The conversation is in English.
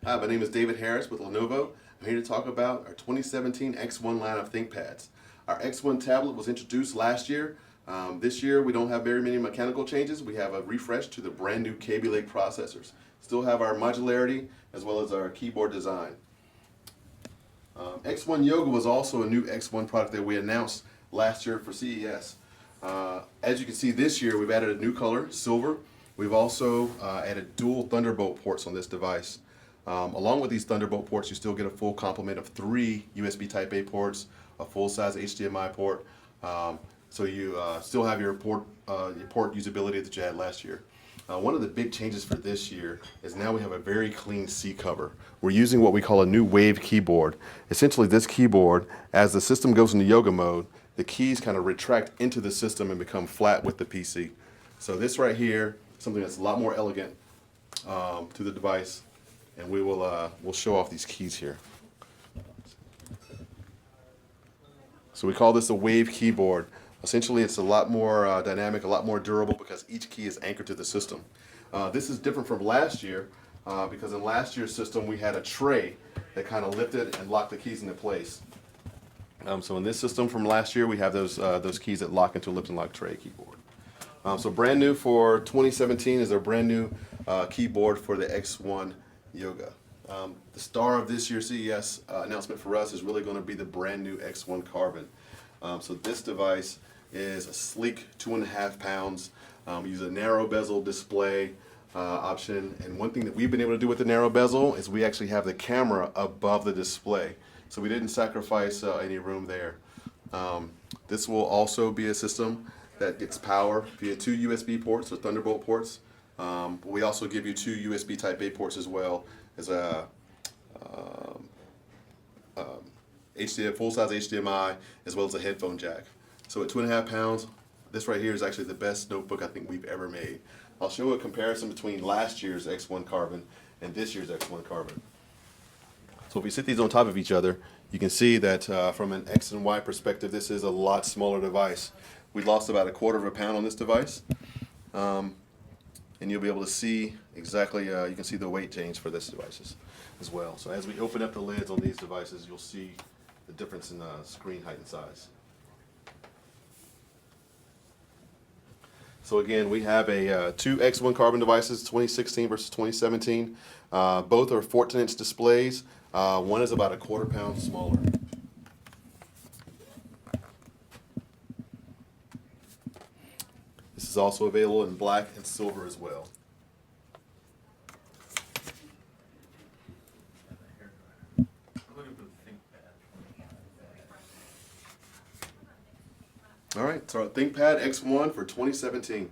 Hi, my name is David Harris with Lenovo. I'm here to talk about our 2017 X1 line of ThinkPads. Our X1 tablet was introduced last year. This year we don't have very many mechanical changes. We have a refresh to the brand new Kaby Lake processors. Still have our modularity as well as our keyboard design. X1 Yoga was also a new X1 product that we announced last year for CES. As you can see this year we've added a new color, silver. We've also added dual Thunderbolt ports on this device. Along with these Thunderbolt ports, you still get a full complement of 3 USB Type-A ports, a full-size HDMI port, so you still have your port usability that you had last year. One of the big changes for this year is now we have a very clean C cover. We're using what we call a new Wave keyboard. Essentially, this keyboard, as the system goes into yoga mode, the keys kind of retract into the system and become flat with the PC. So this right here, something that's a lot more elegant to the device. And we'll show off these keys here. So we call this a Wave keyboard. Essentially, it's a lot more dynamic, a lot more durable because each key is anchored to the system. This is different from last year because in last year's system we had a tray that kind of lifted and locked the keys into place. So in this system from last year we have those keys that lock into a lift and lock tray keyboard. So brand new for 2017 is our brand new keyboard for the X1 Yoga. The star of this year's CES announcement for us is really going to be the brand new X1 Carbon. So this device is a sleek 2.5 pounds. We use a narrow bezel display option, and one thing that we've been able to do with the narrow bezel is we actually have the camera above the display. So we didn't sacrifice any room there. This will also be a system that gets power via 2 USB ports or Thunderbolt ports. But we also give you 2 USB Type-A ports as well as a full-size HDMI as well as a headphone jack. So at 2.5 pounds, this right here is actually the best notebook I think we've ever made. I'll show a comparison between last year's X1 Carbon and this year's X1 Carbon. So if we sit these on top of each other, you can see that from an X and Y perspective, this is a lot smaller device. We lost about 1/4 pound on this device. And you'll be able to see exactly, you can see the weight change for this devices as well. So as we open up the lids on these devices, you'll see the difference in screen height and size. So again, we have 2 X1 Carbon devices, 2016 versus 2017. Both are 14-inch displays. One is about 1/4 pound smaller. This is also available in black and silver as well. All right, so our ThinkPad X1 for 2017.